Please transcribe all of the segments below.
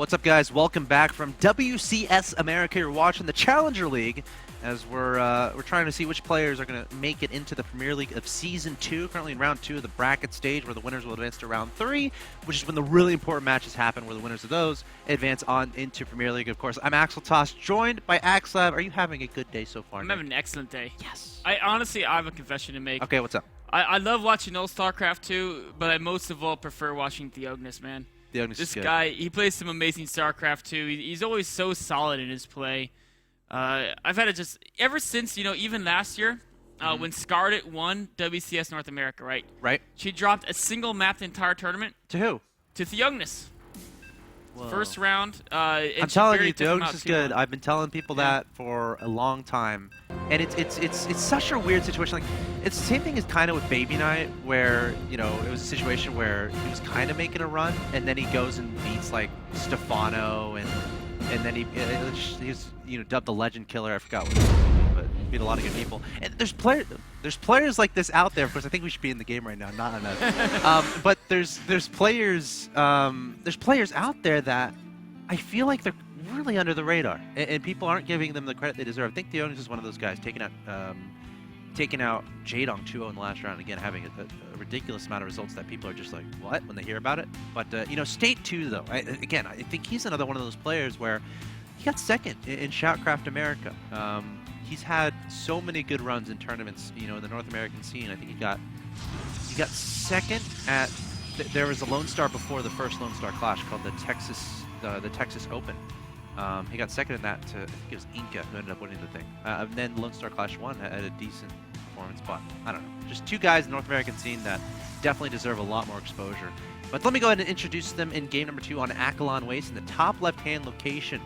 What's up, guys? Welcome back from WCS America. You're watching the Challenger League as we're trying to see which players are going to make it into the Premier League of Season 2. Currently in Round 2 of the bracket stage, where the winners will advance to Round 3, which is when the really important matches happen, where the winners of those advance on into Premier League. Of course, I'm axeltoss, joined by axslav. Are you having a good day so far, I'm Nick? having an excellent day. Yes. I honestly have a confession to make. Okay, what's up? I love watching old StarCraft 2, but I most of all prefer watching TheOgnis, man. TheOgnis This is good. guy, he plays some amazing StarCraft 2. He's always so solid in his play. I've had it just ever since, even last year, when Scarlet won WCS North America, right? Right. She dropped a single map the entire tournament. To who? To TheOgnis. Whoa. First round. I'm telling you, TheOgnis is good. I've been telling people that for a long time, and it's such a weird situation. Like, it's the same thing as kind of with Baby Knight, where it was a situation where he was kind of making a run, and then he goes and beats like Stefano, and then he was dubbed the Legend Killer. I forgot what it was, but he beat a lot of good people. And there's players like this out there. Of course, I think we should be in the game right now, not on us. But there's players out there that I feel like they're really under the radar, and people aren't giving them the credit they deserve. I think TheOgnis is one of those guys, taking out Jadong 2-0 in the last round, again having a ridiculous amount of results that people are just like, what, when they hear about it. But State 2 though, I think he's another one of those players where he got second in STARCRAFT America. He's had so many good runs in tournaments, in the North American scene. I think he got second at there was a Lone Star before the first Lone Star Clash called the Texas Open. He got second in that to, I think it was Inca, who ended up winning the thing. And then Lone Star Clash won at a decent performance, but I don't know. Just two guys in the North American scene that definitely deserve a lot more exposure. But let me go ahead and introduce them in game number 2 on Acheron Waste. In the top left-hand location,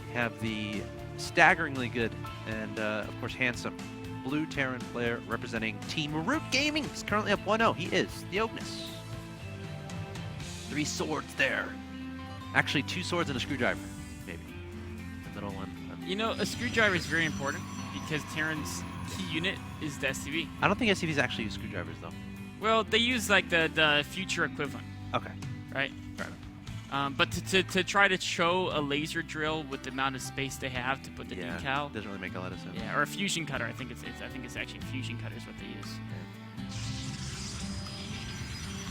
we have the staggeringly good and, of course, handsome blue Terran player representing Team Root Gaming. He's currently up 1-0. He is TheOgnis. 3 swords there. Actually, 2 swords and a screwdriver, maybe. The middle one. A screwdriver is very important because Terran's key unit is the SCV. I don't think SCVs actually use screwdrivers, though. Well, they use like the future equivalent. Okay. Right? Fair enough. But to try to show a laser drill with the amount of space they have to put the decal. Doesn't really make a lot of sense. Yeah, or a fusion cutter. I think it's actually a fusion cutter is what they use.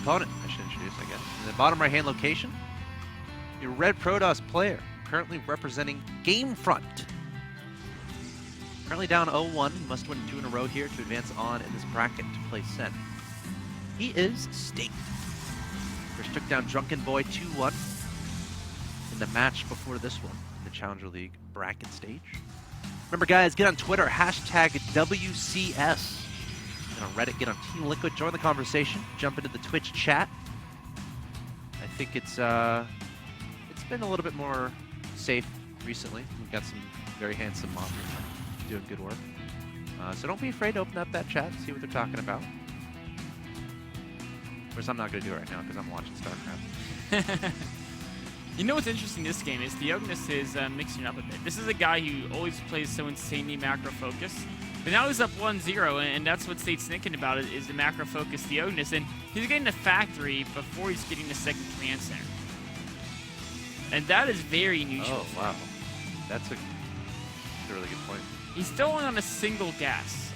Opponent, I should introduce, I guess. In the bottom right-hand location, your red Protoss player, currently representing Gamefront. Currently down 0-1, must win 2 in a row here to advance on in this bracket to play Sen. He is State. First took down Drunken Boy 2-1 in the match before this one, in the Challenger League bracket stage. Remember, guys, get on Twitter, hashtag WCS. Get on Reddit, get on Team Liquid, join the conversation, jump into the Twitch chat. I think it's been a little bit more safe recently. We've got some very handsome mods doing good work. So don't be afraid to open up that chat and see what they're talking about. Of course, I'm not going to do it right now because I'm watching StarCraft. What's interesting in this game is TheOgnis is mixing it up a bit. This is a guy who always plays so insanely macro focus. But now he's up 1-0, and that's what State's thinking about is the macro focus TheOgnis. And he's getting the factory before he's getting the second command center. And that is very unusual. Oh, wow. That's a really good point. He's still on a single gas,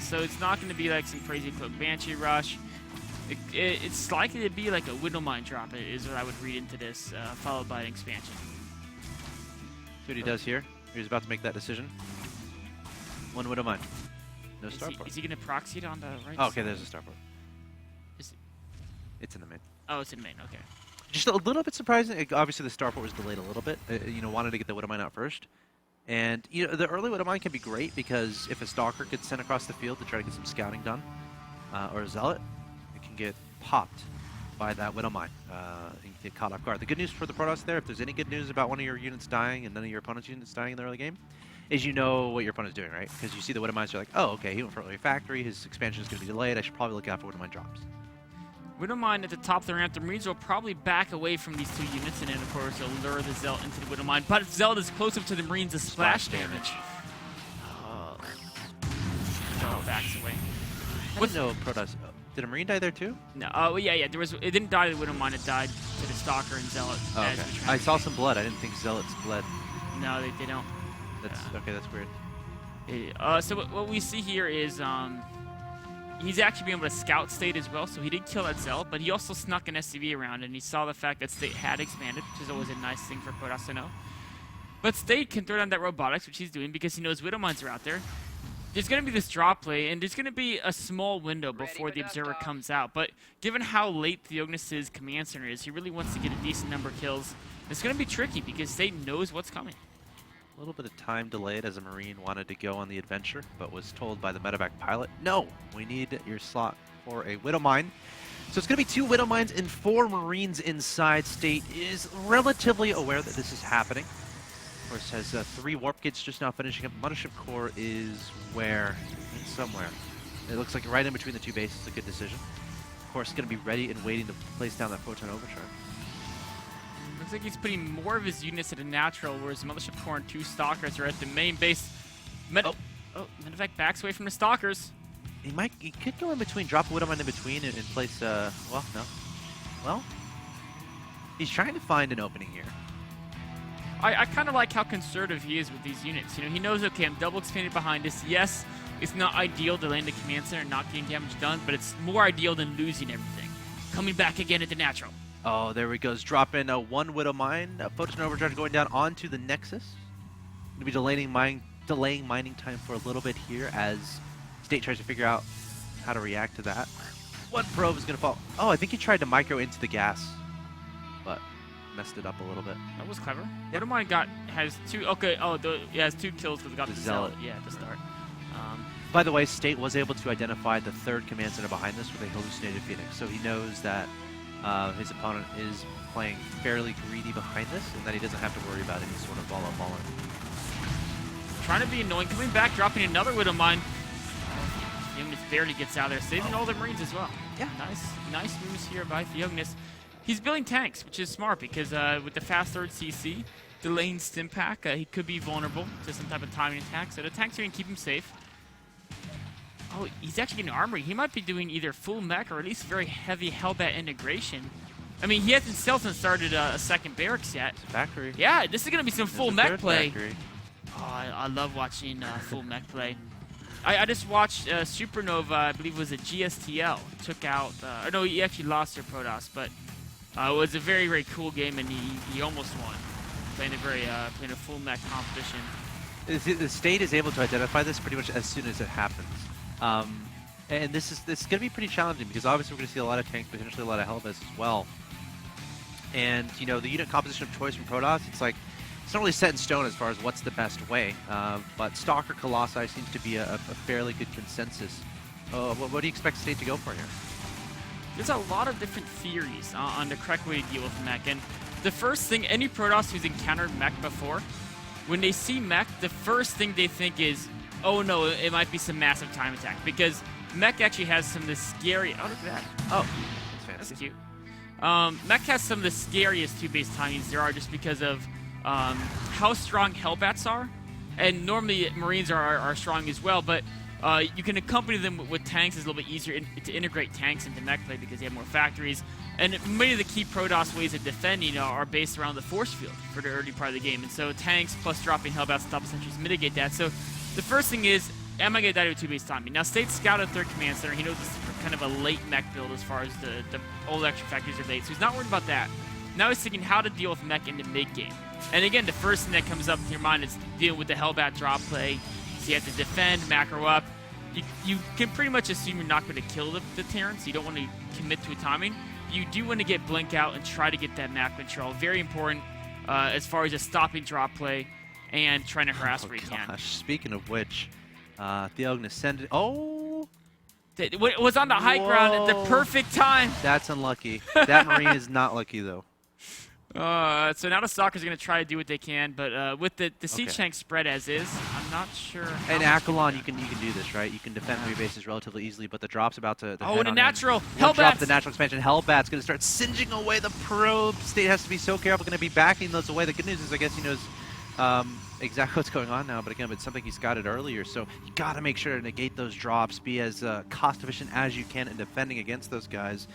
so it's not going to be like some crazy Cloak Banshee rush. It's likely to be like a Widowmine drop, is what I would read into this, followed by an expansion. See what he does here. He's about to make that decision. 1 Widowmine. No starport. Is he going to proxy it on the right Oh, okay, side? there's a starport. It's in the main. Oh, it's in main, okay. Just a little bit surprising. Obviously, the starport was delayed a little bit. Wanted to get the Widowmine out first. And, the early Widowmine can be great because if a Stalker gets sent across the field to try to get some scouting done, or a Zealot, it can get popped by that Widowmine and get caught off guard. The good news for the Protoss there, if there's any good news about one of your units dying and none of your opponent's units dying in the early game, is what your opponent's doing, right? Because you see the Widowmines, you're like, oh, okay, he went for early factory, his expansion is going to be delayed, I should probably look out for Widowmine drops. Widowmine at the top of the ramp. The Marines will probably back away from these 2 units, and then, of course, they'll lure the Zealot into the Widowmine. But if Zealot is close up to the Marines, the splash damage. Oh. Zealot backs away. I didn't know Protoss Did a Marine die there too? No. Oh, yeah. There was. It didn't die to the Widowmine. It died to the Stalker and Zealot. Oh, as okay. we tried I to saw get. some blood. I didn't think Zealots bled. No, they don't. That's okay. That's weird. So what we see here is he's actually being able to scout State as well. So he did kill that Zealot, but he also snuck an SCV around, and he saw the fact that State had expanded, which is always a nice thing for Protoss to know. But State can throw down that robotics, which he's doing because he knows Widowmines are out there. There's going to be this drop play, and there's going to be a small window before the Observer comes out. But given how late TheOgnis' command center is, he really wants to get a decent number of kills. It's going to be tricky because State knows what's coming. A little bit of time delayed as a Marine wanted to go on the adventure, but was told by the medevac pilot, no, we need your slot for a Widowmine. So it's going to be 2 Widowmines and 4 Marines inside. State is relatively aware that this is happening. Of course, has 3 warp gates just now finishing up. Mothership Core is where? It's somewhere. It looks like right in between the 2 bases. A good decision. Of course, going to be ready and waiting to place down that photon overcharge. Looks like he's putting more of his units at a natural, whereas Mothership Core and 2 Stalkers are at the main base. Medevac backs away from the Stalkers. He could go in between, drop a Widowmine in between and place, well, no. Well, he's trying to find an opening here. I kind of like how conservative he is with these units. You know, he knows, okay, I'm double expanded behind us. Yes, it's not ideal to land the command center and not getting damage done, but it's more ideal than losing everything. Coming back again at the natural. Oh, there he goes. Drop in 1 Widowmine. Photon overcharge going down onto the Nexus. Going to be delaying mining time for a little bit here as State tries to figure out how to react to that. 1 probe is going to fall. Oh, I think he tried to micro into the gas, but messed it up a little bit. That was clever. Yep. Widowmine has 2. Okay, he has 2 kills because we got The the Zealot. Zealot. Yeah, to start. By the way, State was able to identify the 3rd command center behind this with a hallucinated Phoenix, so he knows that his opponent is playing fairly greedy behind this, and that he doesn't have to worry about any sort of all-up falling. Trying to be annoying. Coming back, dropping another Widowmine. TheOgnis barely gets out there, saving all the Marines as well. Yeah. Nice moves here by TheOgnis. He's building tanks, which is smart because with the fast 3rd CC, delaying stim pack, he could be vulnerable to some type of timing attack. So the tanks are going to keep him safe. Oh, he's actually getting armory. He might be doing either full mech or at least very heavy Hellbat integration. I mean, he hasn't started a 2nd barracks yet. Factory. Yeah, this is going to be some full mech play. Factory. Oh, I love watching full mech play. I just watched Supernova, I believe it was a GSTL. Took out, or no, he actually lost their Protoss, but it was a very, very cool game, and he almost won. Playing a full mech competition. The State is able to identify this pretty much as soon as it happens. And this is going to be pretty challenging because obviously we're going to see a lot of tanks, potentially a lot of Hellbats as well. And, you know, the unit composition of choice from Protoss, it's like, it's not really set in stone as far as what's the best way. But Stalker Colossi seems to be a fairly good consensus. What do you expect State to go for here? There's a lot of different theories on the correct way to deal with mech. And the first thing, any Protoss who's encountered mech before, when they see mech, the first thing they think is, oh no, it might be some massive time attack. Because mech actually has some of the scary... Oh, look at that. Oh, that's That's cute. Mech has some of the scariest 2-base timings there are just because of how strong Hellbats are. And normally Marines are strong as well, but you can accompany them with tanks. It's a little bit easier to integrate tanks into mech play because you have more factories. And many of the key Protoss ways of defending are based around the force field for the early part of the game. And so tanks plus dropping Hellbats on top of sentries mitigate that. So the first thing is, am I going to die to a 2-base timing? Now, State scouted 3rd Command Center. He knows this is kind of a late mech build as far as the old extra factories are late. So he's not worried about that. Now he's thinking how to deal with mech in the mid-game. And again, the first thing that comes up in your mind is dealing with the Hellbat drop play. So you have to defend, macro up. You can pretty much assume you're not going to kill the Terrans. You don't want to commit to a timing. You do want to get blink out and try to get that map control. Very important as far as just stopping drop play and trying to harass where you can. Speaking of which, TheOgnis sent it. Oh! It was on the high ground at the perfect time. That's unlucky. That Marine is not lucky, though. So now the Stalkers are going to try to do what they can, but with the siege tank spread as is, I'm not sure. And Akalon, you can do this, right? You can defend 3 bases relatively easily, but the drop's about to. Oh, and a natural Drop Hellbats. the natural expansion. Hellbat's going to start singeing away the probe. State has to be so careful. Going to be backing those away. The good news is, I guess he knows exactly what's going on now, but again, it's something he scouted earlier, so you gotta make sure to negate those drops, be as cost efficient as you can in defending against those guys.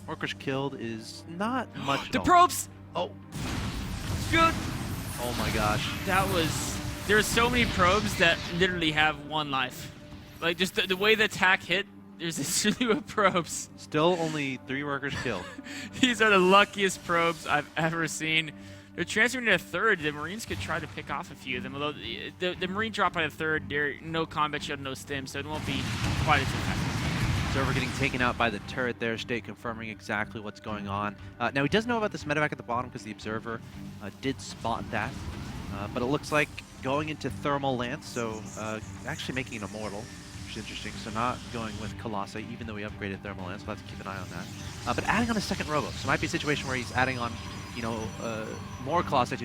Workers killed is not much. The probes! Oh. Good! Oh my gosh. That was... There's so many probes that literally have 1 life. Like, just the way the attack hit, there's a slew of probes. Still only 3 workers killed. These are the luckiest probes I've ever seen. They're transferring to a 3rd. The Marines could try to pick off a few of them, although the Marine drop by the 3rd, they're no combat shield, no stim, so it won't be quite as effective. Server getting taken out by the turret there, State confirming exactly what's going on. Now he does know about this medevac at the bottom because the Observer did spot that, but it looks like going into Thermal Lance, so actually making an Immortal, which is interesting. So not going with Colossi, even though we upgraded Thermal Lance, so we'll have to keep an eye on that. But adding on a second Robo, so it might be a situation where he's adding on, you know, more Colossi to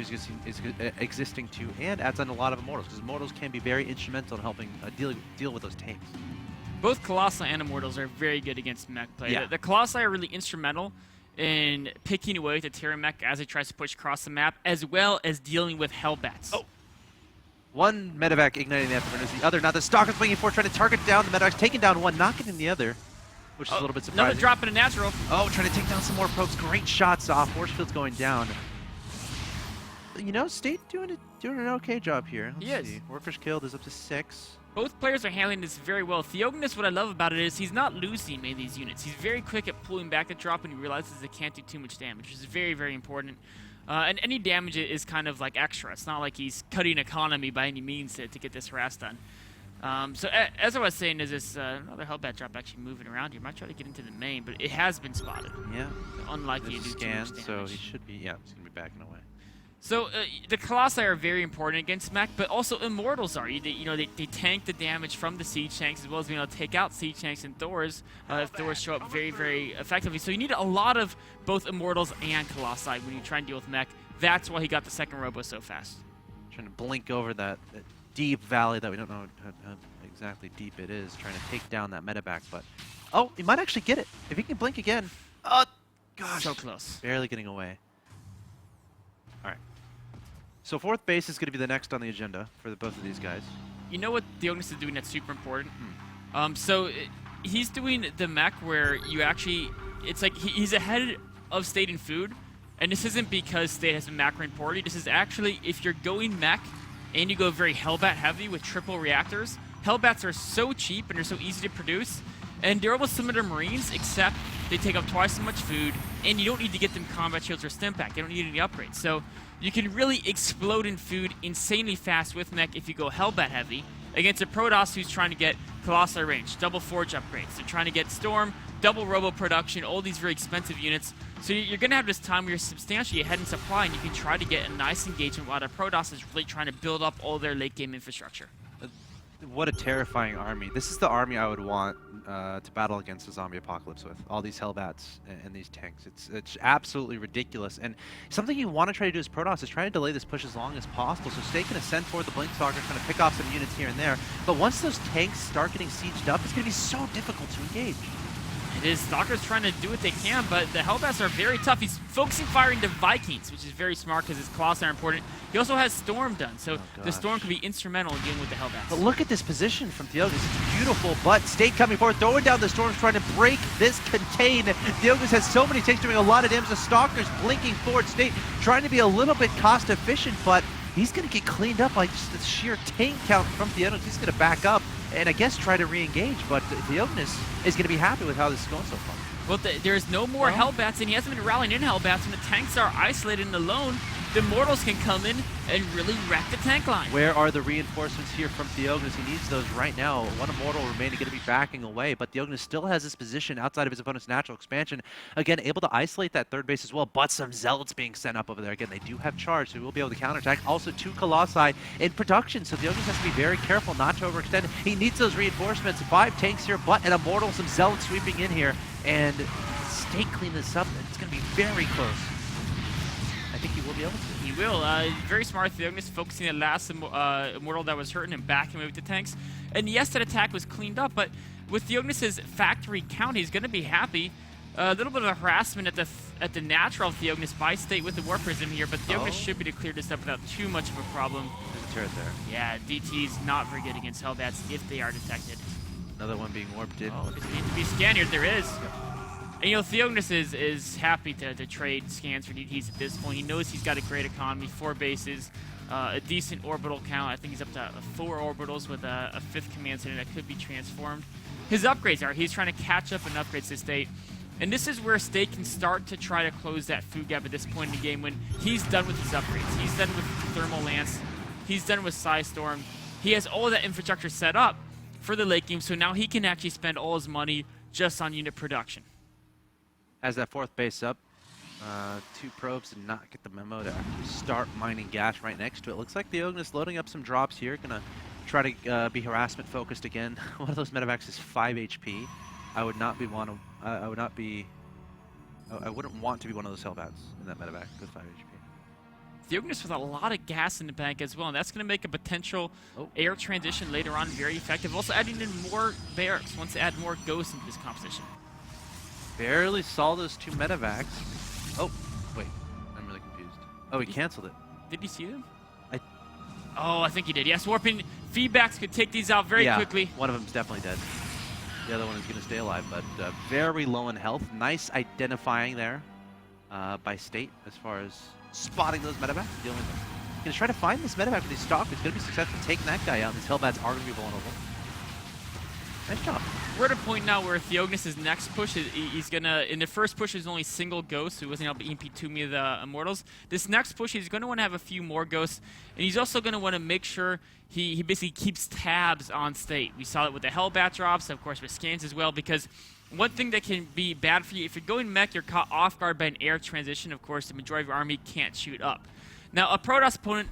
existing to, and adds on a lot of Immortals, because Immortals can be very instrumental in helping deal with those tanks. Both Colossi and Immortals are very good against mech play. Yeah. The Colossi are really instrumental in picking away the Terran mech as it tries to push across the map, as well as dealing with Hellbats. Oh. One medevac igniting the afterburners, the other not. The Stalker's waiting for, trying to target down the medevac's, taking down one, not getting the other, which is a little bit surprising. Another drop in a natural. Oh, trying to take down some more probes. Great shots off. Forcefield's going down. You know, State doing an okay job here. Let's see. Workers killed is up to 6. Both players are handling this very well. TheOgnis, what I love about it is he's not losing many of these units. He's very quick at pulling back the drop when he realizes they can't do too much damage, which is very, very important. And any damage is kind of like extra. It's not like he's cutting economy by any means to get this harass done. So as I was saying, is this another Hellbat drop actually moving around here? Might try to get into the main, but it has been spotted. Yeah. Unlikely to do too much damage. So he should be, yeah, he's going to be backing away. So the Colossi are very important against mech, but also Immortals are. They tank the damage from the siege tanks, as well as being able to take out siege tanks and Thors. Thors show up very, very effectively. So you need a lot of both Immortals and Colossi when you try and deal with mech. That's why he got the second Robo so fast. Trying to blink over that deep valley that we don't know how exactly deep it is, trying to take down that medevac, but... Oh, he might actually get it. If he can blink again. Oh, gosh. So close. Barely getting away. All right. So 4th base is going to be the next on the agenda for both of these guys. You know what TheOgnis is doing that's super important? He's doing the mech where you actually... It's like he's ahead of State in food, and this isn't because State has been macroing poorly. This is actually, if you're going mech and you go very Hellbat heavy with triple reactors, Hellbats are so cheap and they're so easy to produce, and they're almost similar to Marines, except they take up twice as much food, and you don't need to get them combat shields or stim pack. They don't need any upgrades. So you can really explode in food insanely fast with mech if you go Hellbat heavy against a Protoss who's trying to get Colossi range, double Forge upgrades. They're trying to get Storm, double Robo production, all these very expensive units. So you're going to have this time where you're substantially ahead in supply, and you can try to get a nice engagement while the Protoss is really trying to build up all their late game infrastructure. What a terrifying army. This is the army I would want to battle against a zombie apocalypse with. All these Hellbats and these tanks. It's absolutely ridiculous. And something you want to try to do as Protoss is try to delay this push as long as possible. So Stay can ascend toward the Blink Stalker, trying to pick off some units here and there. But once those tanks start getting sieged up, it's going to be so difficult to engage. It is. Stalker's trying to do what they can, but the Hellbats are very tough. He's focusing firing the Vikings, which is very smart because his Colossi are important. He also has Storm done, so the Storm can be instrumental in dealing with the Hellbats. But look at this position from TheOgnis. It's beautiful, but State coming forward, throwing down the Storms, trying to break this contain. TheOgnis has so many tanks doing a lot of damage. The Stalker's blinking forward. State trying to be a little bit cost efficient, but he's going to get cleaned up by just the sheer tank count from TheOgnis. He's going to back up and I guess try to re-engage, but TheOgnis is going to be happy with how this is going so far. Well, there's no more Hellbats, and he hasn't been rallying in Hellbats. When the tanks are isolated and alone, the Mortals can come in and really wreck the tank line. Where are the reinforcements here from TheOgnis? He needs those right now. One Immortal remaining, going to be backing away, but TheOgnis still has his position outside of his opponent's natural expansion. Again, able to isolate that 3rd base as well, but some Zealots being sent up over there. Again, they do have charge, so he will be able to counterattack. Also, 2 Colossi in production, so TheOgnis has to be very careful not to overextend. He needs those reinforcements. 5 tanks here, but an Immortal, some Zealots sweeping in here, and State clean this up. It's going to be very close. I think he will be able to. He will. Very smart. TheOgnis focusing the last Immortal that was hurting and backing away with the tanks. And yes, that attack was cleaned up, but with TheOgnis' factory count, he's going to be happy. A little bit of harassment at the natural TheOgnis by State with the War Prism here, but TheOgnis should be able to clear this up without too much of a problem. There's a turret there. Yeah, DT's not very good against Hellbats if they are detected. Another one being warped in. Oh, does it need to be scanned here? There is. And you know, TheOgnis is happy to trade scans for DTs at this point. He knows he's got a great economy, 4 bases, a decent orbital count. I think he's up to 4 orbitals with a 5th command center that could be transformed. His upgrades are, he's trying to catch up and upgrades to State. And this is where State can start to try to close that food gap at this point in the game when he's done with his upgrades. He's done with Thermal Lance. He's done with Psystorm. He has all of that infrastructure set up for the late game, so now he can actually spend all his money just on unit production. Has that 4th base up. 2 probes did not get the memo to actually start mining gas right next to it. Looks like TheOgnis loading up some drops here. Gonna try to be harassment focused again. One of those medevacs is 5 HP. I would not be I wouldn't want to be one of those Hellbats in that medevac with 5 HP. TheOgnis with a lot of gas in the bank as well, and that's going to make a potential air transition later on very effective. Also adding in more barracks, wants to add more ghosts into this composition. Barely saw those 2 medevacs. Oh, wait, I'm really confused. Oh, he canceled it. Did you see them? I I think he did. Yes, warping feedbacks could take these out very quickly. One of them's definitely dead. The other one is going to stay alive, but very low in health. Nice identifying there by State as far as spotting those medevacs, dealing with them. He's going to try to find this medevac with these stalkers. He's going to be successful taking that guy out. These Hellbats are going to be vulnerable. Nice job. We're at a point now where TheOgnis' next push, he's going to, in the first push, there's only single ghost, so he wasn't able to EMP2 me the Immortals. This next push, he's going to want to have a few more ghosts, and he's also going to want to make sure he basically keeps tabs on State. We saw it with the Hellbat drops, of course with scans as well, because one thing that can be bad for you, if you're going mech, you're caught off guard by an air transition. Of course, the majority of your army can't shoot up. Now, a Protoss opponent,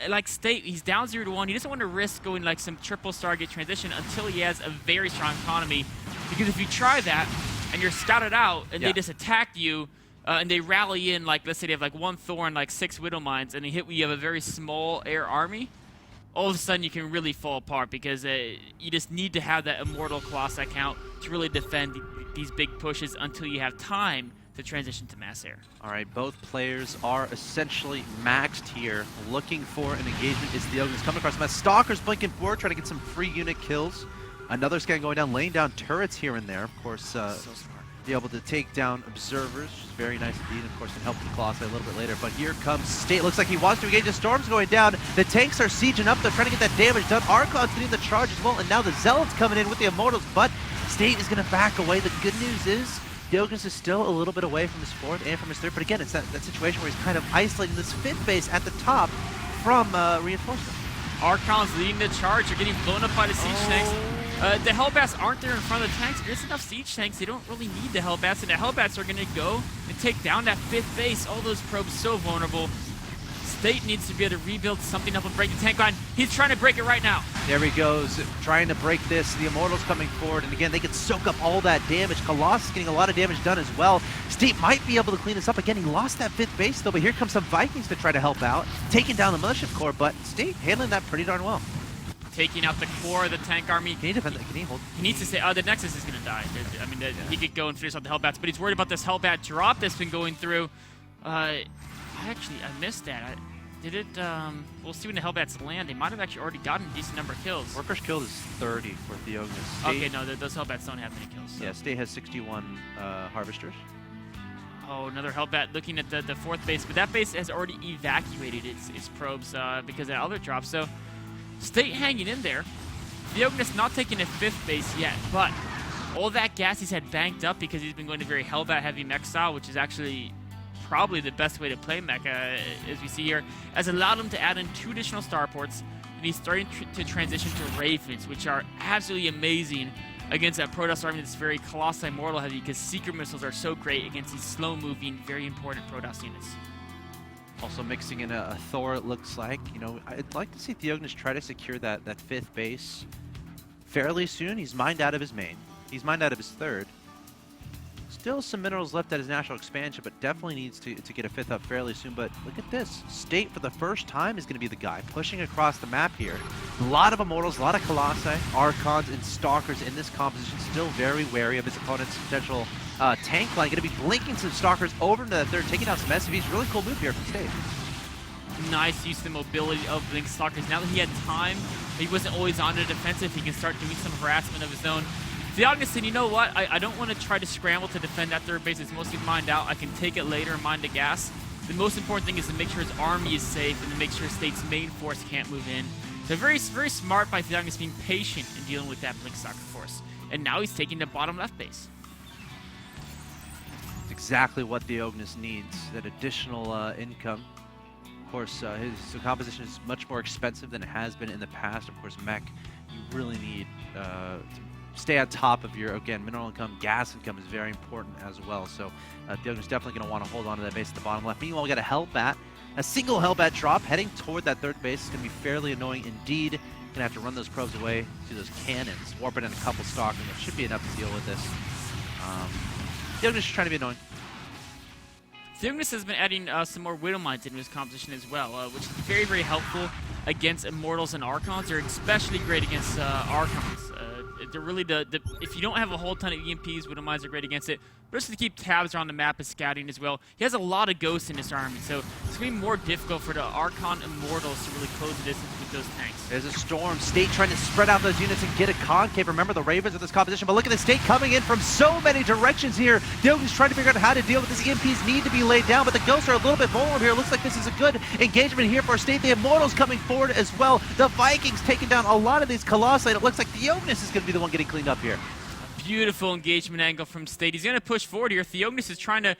like State, he's down 0-1. He doesn't want to risk going like some triple Stargate transition until he has a very strong economy. Because if you try that and you're scouted out and they just attack you and they rally in, like let's say they have like 1 Thorn, like 6 Widow Mines, and they hit you have a very small air army, all of a sudden you can really fall apart because you just need to have that Immortal Colossi count to really defend these big pushes until you have time to transition to mass air. All right, both players are essentially maxed here, looking for an engagement. It's TheOgnis coming across the map. Stalkers blinking forward, trying to get some free unit kills. Another scan going down, laying down turrets here and there. Of course, so smart. Be able to take down observers, which is very nice indeed. Of course, can help the Colossi a little bit later. But here comes State. Looks like he wants to engage. The storm's going down. The tanks are sieging up. They're trying to get that damage done. Archon's getting the charge as well, and now the Zealots coming in with the Immortals. But State is going to back away. The good news is TheOgnis is still a little bit away from his 4th and from his 3rd, but again, it's that situation where he's kind of isolating this 5th base at the top from reinforcement. Archon's leading the charge. They're getting blown up by the siege tanks. The Hellbats aren't there in front of the tanks. There's enough siege tanks. They don't really need the Hellbats, and the Hellbats are going to go and take down that 5th base. All those probes so vulnerable. State needs to be able to rebuild something up and break the tank line. He's trying to break it right now. There he goes, trying to break this. The Immortals coming forward, and again, they can soak up all that damage. Colossus getting a lot of damage done as well. State might be able to clean this up. Again, he lost that 5th base, though, but here comes some Vikings to try to help out, taking down the Militia Corps, but State handling that pretty darn well. Taking out the core of the tank army. Can he defend that? Can he hold? He needs to say, the Nexus is going to die. I mean, he could go and finish off the Hellbats, but he's worried about this Hellbat drop that's been going through. I missed that. Did it, we'll see when the Hellbats land. They might have actually already gotten a decent number of kills. Workers killed is 30 for TheOgnis. Okay, no, those Hellbats don't have many kills. So. Yeah, State has 61 Harvesters. Oh, another Hellbat looking at the 4th base, but that base has already evacuated its probes because of that other drop. So State hanging in there. TheOgnis not taking a 5th base yet, but all that gas he's had banked up because he's been going to very Hellbat heavy mech style, which is actually probably the best way to play mecha, as we see here, has allowed him to add in 2 additional starports, and he's starting to transition to Ravens, which are absolutely amazing against that Protoss army that's very Colossi Mortal heavy, because Seeker missiles are so great against these slow-moving, very important Protoss units. Also mixing in a Thor, it looks like. You know, I'd like to see TheOgnis try to secure that 5th base fairly soon. He's mined out of his main. He's mined out of his 3rd. Still some minerals left at his national expansion, but definitely needs to get a 5th up fairly soon. But look at this. State, for the first time, is going to be the guy pushing across the map here. A lot of Immortals, a lot of Colossi, Archons, and Stalkers in this composition. Still very wary of his opponent's potential tank line. Going to be blinking some Stalkers over into the third, taking out some SCVs. Really cool move here from State. Nice use of the mobility of Blink Stalkers. Now that he had time, he wasn't always on the defensive, he can start doing some harassment of his own. TheOgnis said, you know what, I don't want to try to scramble to defend that third base. It's mostly mined out. I can take it later and mine the gas. The most important thing is to make sure his army is safe and to make sure State's main force can't move in. So very smart by TheOgnis being patient in dealing with that Blink Stalker force. And now he's taking the bottom left base. It's exactly what TheOgnis needs, that additional income. Of course, his composition is much more expensive than it has been in the past. Of course, mech, you really need to stay on top of your, again, mineral income, gas income is very important as well. So TheOgnis is definitely going to want to hold on to that base at the bottom left. Meanwhile, we got a Hellbat, a single Hellbat drop heading toward that third base. It's going to be fairly annoying indeed. Going to have to run those probes away to those cannons, warp it in a couple Stalkers. It should be enough to deal with this. TheOgnis is trying to be annoying. TheOgnis has been adding some more Widow Mines into his composition as well, which is very helpful against Immortals and Archons. They're especially great against Archons. They're really if you don't have a whole ton of EMPs, Widow Mines are great against it. But just to keep tabs on the map and scouting as well. He has a lot of ghosts in his army, so it's going to be more difficult for the Archon Immortals to really close the distance with those tanks. There's a Storm. State trying to spread out those units and get a concave. Remember the Ravens with this composition, but look at the State coming in from so many directions here. TheOgnis trying to figure out how to deal with this. EMPs need to be laid down, but the Ghosts are a little bit vulnerable here. Looks like this is a good engagement here for State. The Immortals coming forward as well. The Vikings taking down a lot of these Colossi. It looks like TheOgnis is going to be the one getting cleaned up here. Beautiful engagement angle from State. He's going to push forward here. TheOgnis is trying to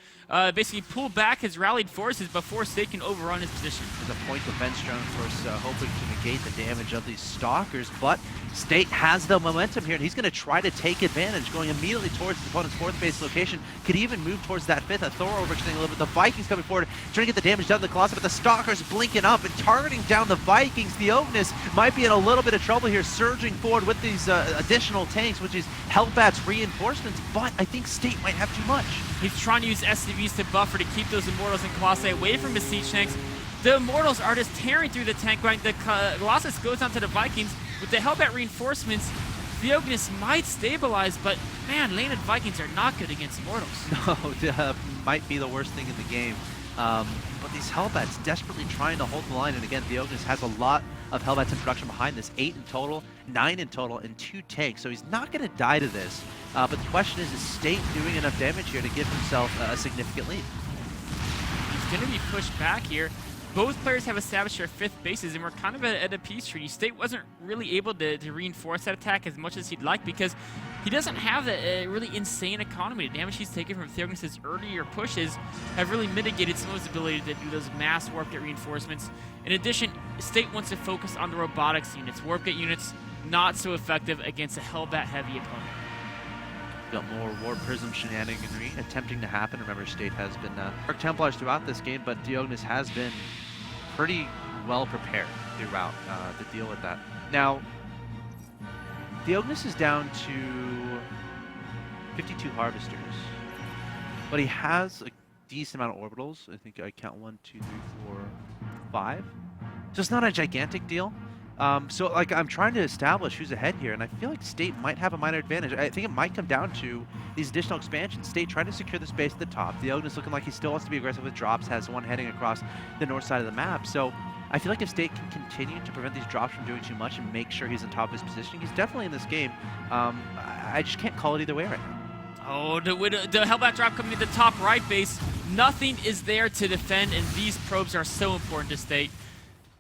basically pull back his rallied forces before State can overrun his position. There's a point defense drone, of course, hoping to negate the damage of these Stalkers, but State has the momentum here, and he's going to try to take advantage, going immediately towards his opponent's fourth base location. Could even move towards that fifth. A Thor overextending a little bit. The Vikings coming forward, trying to get the damage done to the Colossus, but the Stalkers blinking up and targeting down the Vikings. TheOgnis might be in a little bit of trouble here, surging forward with these additional tanks, which is Hellbat's reinforcements, but I think State might have too much. He's trying to use SCVs to buffer to keep those Immortals and Colossi away from his siege tanks. The Immortals are just tearing through the tank line. The Colossus goes onto the Vikings. With the Hellbat reinforcements, TheOgnis might stabilize, but man, landed Vikings are not good against Immortals. No, might be the worst thing in the game. But these Hellbats desperately trying to hold the line, and again, TheOgnis has a lot of Hellbats in production behind this. 8 in total, 9 in total, and 2 tanks, so he's not going to die to this. But the question is State doing enough damage here to give himself a significant lead? He's going to be pushed back here. Both players have established their fifth bases, and we're kind of at a peace treaty. State wasn't really able to reinforce that attack as much as he'd like because he doesn't have a really insane economy. The damage he's taken from TheOgnis' earlier pushes have really mitigated some of his ability to do those mass warp gate reinforcements. In addition, State wants to focus on the robotics units. Warp gate units, not so effective against a Hellbat-heavy opponent. Got more War Prism shenaniganry attempting to happen. Remember, State has been Dark Templars throughout this game, but TheOgnis has been pretty well prepared throughout to deal with that. Now, TheOgnis is down to 52 Harvesters, but he has a decent amount of orbitals. I think I count 1, 2, 3, 4, 5. So it's not a gigantic deal. So like I'm trying to establish who's ahead here, and I feel like State might have a minor advantage. I think it might come down to these additional expansions. State trying to secure the space at the top. TheOgnis looking like he still wants to be aggressive with drops, has one heading across the north side of the map. So I feel like if State can continue to prevent these drops from doing too much and make sure he's on top of his positioning, he's definitely in this game. I just can't call it either way right now. Oh, the Hellbat drop coming to the top right base. Nothing is there to defend, and these probes are so important to State.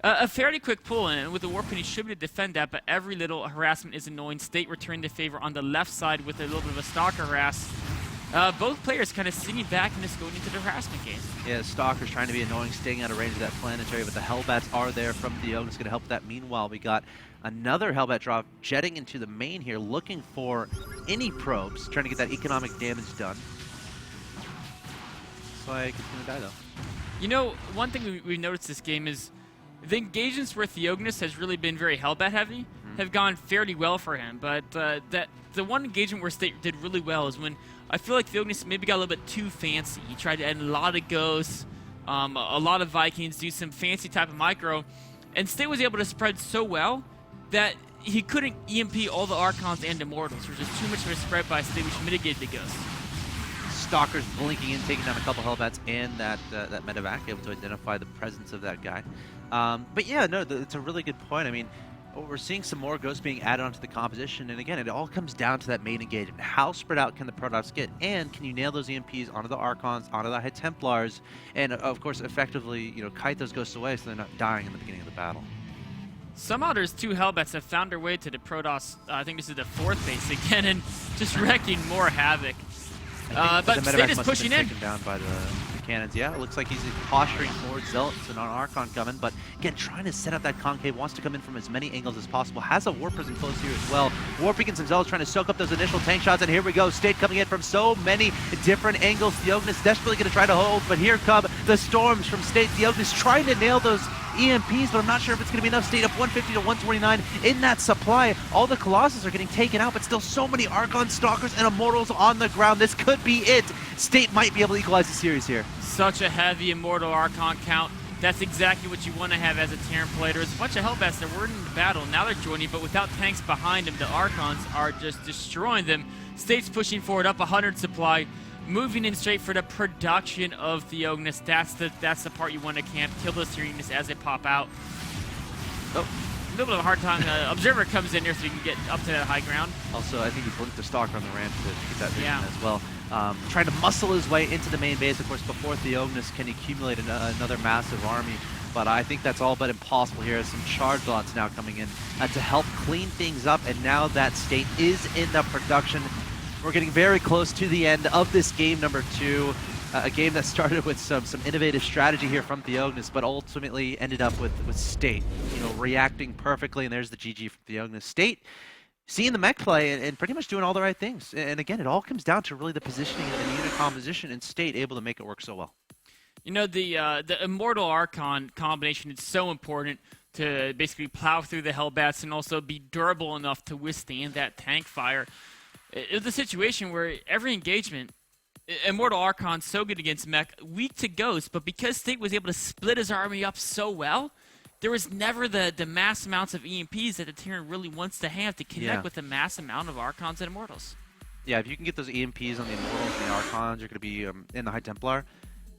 A fairly quick pull, and with the Warp Pin, he should be able to defend that, but every little harassment is annoying. State returned the favor on the left side with a little bit of a Stalker harass. Both players kind of sitting back and just going into the harassment game. Yeah, Stalker's trying to be annoying, staying out of range of that planetary, but the Hellbats are there from TheOgnis, going to help with that. Meanwhile, we got another Hellbat drop jetting into the main here, looking for any probes, trying to get that economic damage done. Looks like it's going to die, though. You know, one thing we've noticed this game is the engagements where TheOgnis has really been very Hellbat heavy have gone fairly well for him, but the one engagement where State did really well is when I feel like TheOgnis maybe got a little bit too fancy. He tried to add a lot of ghosts, a lot of Vikings, do some fancy type of micro, and State was able to spread so well that he couldn't EMP all the Archons and Immortals. There was just too much of a spread by State, which mitigated the ghosts. Stalkers blinking in, taking down a couple Hellbats and that medevac, able to identify the presence of that guy. But yeah, no, it's a really good point. I mean, we're seeing some more ghosts being added onto the composition, and again, it all comes down to that main engagement. How spread out can the Protoss get, and can you nail those EMPs onto the Archons, onto the High Templars, and of course, effectively, kite those ghosts away so they're not dying in the beginning of the battle. Somehow there's 2 Hellbats have found their way to the Protoss, I think this is the 4th base again, and just wrecking more havoc. But State is pushing in. Taken down by the cannons. Yeah, it looks like he's posturing towards Zealots and an Archon coming, but again, trying to set up that concave, wants to come in from as many angles as possible, has a Warp Prison close here as well. Warp Beacons and Zealots trying to soak up those initial tank shots, and here we go, State coming in from so many different angles. TheOgnis desperately going to try to hold, but here come the storms from State. TheOgnis trying to nail those EMPs, but I'm not sure if it's going to be enough. State up 150 to 129 in that supply. All the Colossus are getting taken out, but still so many Archon, Stalkers, and Immortals on the ground. This could be it. State might be able to equalize the series here. Such a heavy Immortal Archon count. That's exactly what you want to have as a Terran player. There's a bunch of Hellbats that were in the battle. Now they're joining, but without tanks behind them, the Archons are just destroying them. State's pushing forward, up 100 supply. Moving in straight for the production of TheOgnis. That's the part you want to camp. Kill those units as they pop out. Oh, a little bit of a hard time. Observer comes in here so you can get up to that high ground. Also, I think he blinked the Stalker on the ramp to get that vision as well. Trying to muscle his way into the main base, of course, before TheOgnis can accumulate another massive army. But I think that's all but impossible here, as some charge lots now coming in to help clean things up. And now that State is in the production. We're getting very close to the end of this game number 2. A game that started with some innovative strategy here from TheOgnis, but ultimately ended up with State, reacting perfectly. And there's the GG from TheOgnis. State seeing the mech play and pretty much doing all the right things. And again, it all comes down to really the positioning and the unit composition, and State able to make it work so well. The Immortal Archon combination is so important to basically plow through the Hellbats and also be durable enough to withstand that tank fire. It was a situation where every engagement, Immortal Archon's so good against mech, weak to Ghost, but because State was able to split his army up so well, there was never the mass amounts of EMPs that the Terran really wants to have to connect with the mass amount of Archons and Immortals. Yeah, if you can get those EMPs on the Immortals and the Archons, you're going to be in the High Templar.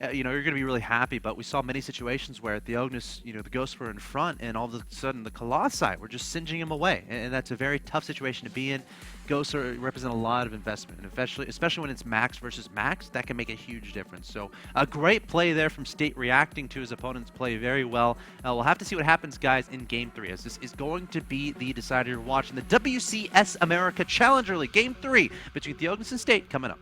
You're going to be really happy, but we saw many situations where TheOgnis, the Ghosts were in front, and all of a sudden the Colossi were just singeing him away, and that's a very tough situation to be in. Ghosts represent a lot of investment, and especially when it's max versus max, that can make a huge difference. So a great play there from State, reacting to his opponent's play very well. We'll have to see what happens, guys, in Game 3, as this is going to be the decider. You're watching the WCS America Challenger League Game 3 between TheOgnis and State coming up.